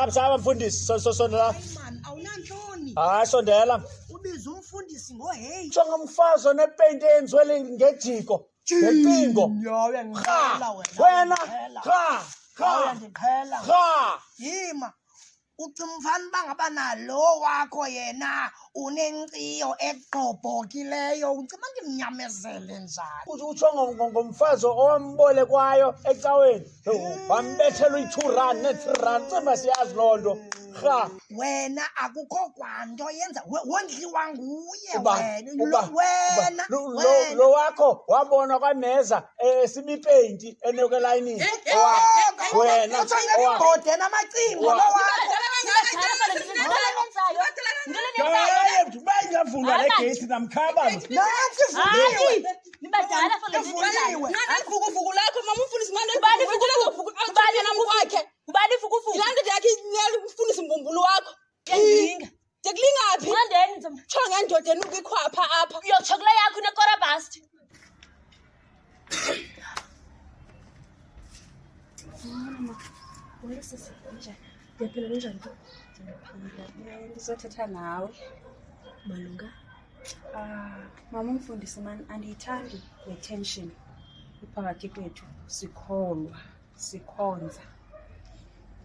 Saba mfundisi sondela. Man, awunanhloni. Hayi sondela. Ubiza umfundisi ngoheyi. Jonga umfazi onepaint eyenzwele ngejiko. Ngempingo. Ya uyangikhela Wena. Uyangikhela. Yima. Ucimfana bangaba nalo wakho yena unenciyo eqobhokileyo ucima ngimnyamezele njani. Utsho ngomfazi owambole kwayo ecaweni. Wambethela u2 rand ne3 rand. Cimba siyazi lonto. Wena akukho kwanto yenza wondliwa nguye wena. Lo wakho wabona kwameza sibipaint enokwelayini. Wena bode namacingo lo wakho. Bayavulwa le gate namkhaba. Nansi vuliwe. Nibadala for Vuliwe. Vuguvugu lakho mama umfundisi manje ubani vuguvugu namkwakhe ubani vuguvugu ilanda yakhe umfundisi mbumbulo wakho yinga Tekulingaphi ngandeni ntombi Cho ngendoda enuka ikhwapha apha uyochokela yakho nekorabasti mama wena sisi njani yaphela njani Ndizothetha nawe malunga mama umfundisi man andiyithandi le tension iphakathi kwethu sikholwa sikhonza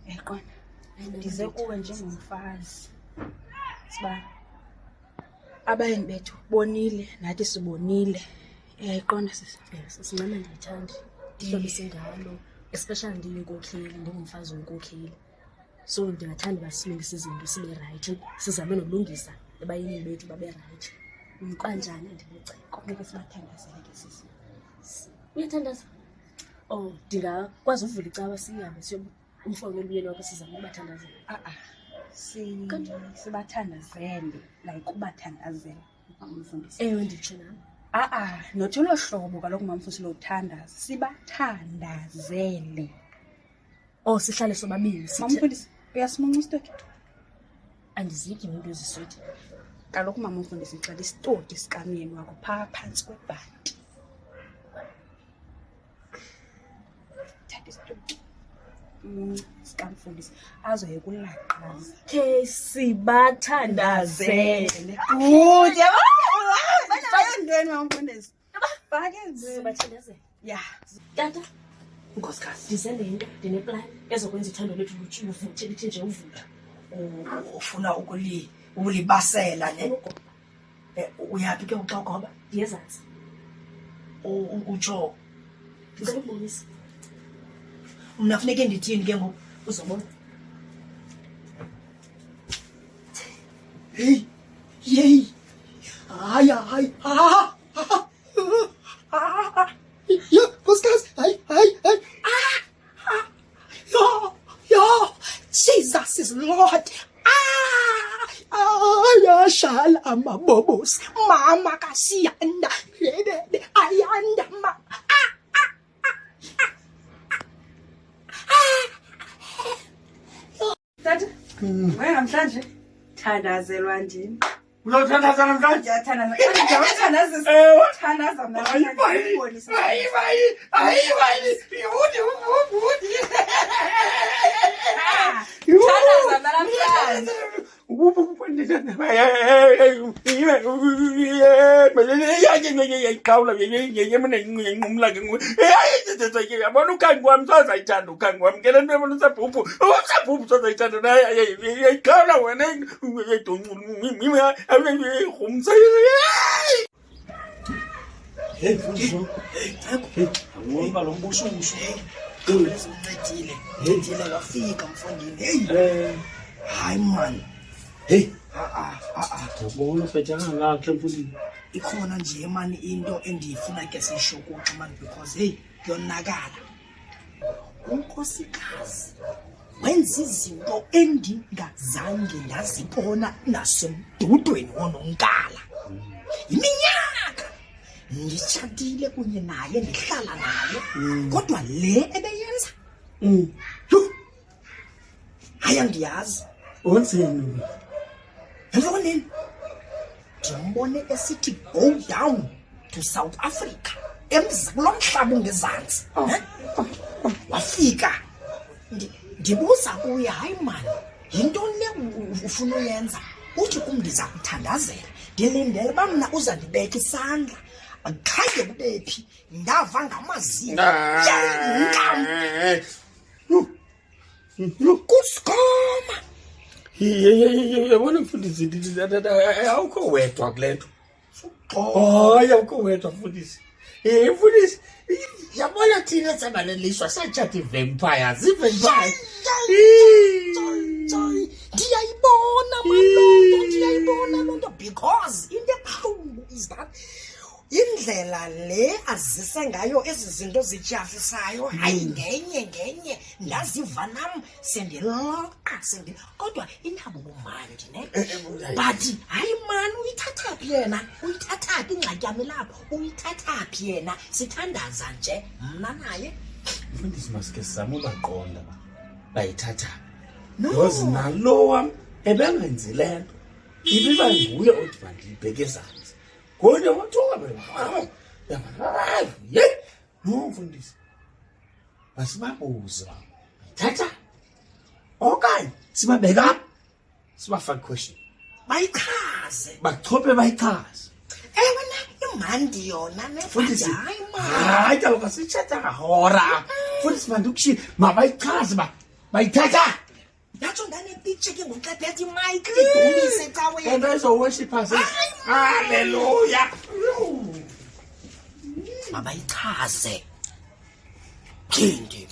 yaqona ndize kuwe njengomfazi siba abayeni bethu bonile nathi sibonile yayiqonda sisimama ndiyithandi ndihlobise ngalo especially ndiyinkokheli ndingumfazi wenkokheli so ndingathanda basilungise izinto sibe right sizame nolungisa ebayeni bethu babe right kanjani ndineceko ngeke sibathandazele ke sisi uyathandaza ndingakwazi uvula icawa sihambe umfowenu umyeni wakho sizame ubathandazela sibathandazele like ubathandazela umfundisi ewe nditsho nami nothi lo hlobo kaloku mamfundisi lo uthandaza sibathandazele sihlale sobabili mamfundisi uyasimunca isitoti andizityi into eziswiti kaloku mama umfundisi ngicela isitoti sikamyeni wakho phaa phansi kwebhanti thatha isitoti sikamfundisi azoye kulaqaza sibathandazele good fake ndweni mama umfundisi fake ndweni sibathandazele ya tata nkosikazi ndize nento ndineplan ezokwenza ithando lethu luvutshe lithi nje uvula ufuna ukulibasela ne uyaphi ke uxokoba ndiyezantsi utsho ndicela ukubonisa mna funeke ndithini ke ngoku uzobona hey hayi nkosikazi hayi Jesus is Lord. Ayashala amabobosi mama kasiyanda ayanda ma tata wena namhlanje thandazelwa ndini Uzothandaza namhlanje? ndiyathandaza thandaza mna Hey, mfundisi. Awuba lo mbushushu. Uncedile wafika mfondini. Hayi man. Hey, Ubona ubhejana ngakhe mfundisi. ikhona nje man into endiyifuna ke sisho kuxa man because hey yonakala. Unkosikazi wenza izinto endingazange ndazibona nasemdudweni wononkala. Iminyaka ngitshatile kunye naye ndihlala naye kodwa le ebeyenza hayi andiyazi Wenzeni? Yaboneni ndimbone esithi go down to South Africa kulomhlaba ungezantsi wafika ndibuza kuye hayi man yintoni le ufuna uyenza? Uthi kum ndiza kuthandazela, ndilindele uba mna uza ndibeka isandla. Akhange kube phi, ndava ngamazinyo. Kusikoma. Yabona mfundisi, awukho wedwa kule nto. Hayi, awukho wedwa mfundisi. Mfundisi, yabona thina sabalelishwa satshata i-vampires, i-vampires. Ndiyayibona malonto, ndiyayibona loo nto, because into ebuhlungu is that indlela le azise ngayo ezi zinto zityhafisayo, hayi ngenye ndaziva nam sendiloqa kodwa inabo bumandi ne. But hayi mani, uyithathaphi yena? Uyithathaphi ingxaki yami lapho? Uyithathaphi yena? Sithandaza nje mna naye. Mfundisi, masike sizame ubaqonda bayithathaphi. Because nalo wam ebengenzi le nto, ibiba nguye othi mandiyibheke ezantsi. Kodwa wathoka no mfundisi, masibabuze thatha okanye sibabeka sibafake question, Bayichaze. bachophe bayichaze. Ewe na imandi yona ne. Mfundisi, Hayi mani. hayi kaloku sithatha kahora. Mfundisi, mandukushilo mabayichaze bayithatha. Yatsho ndanepicture ke ngoku xa phethe imike idumise caweni. And there's a worshipper says, hallelujah. Mabayichaze. Phindi.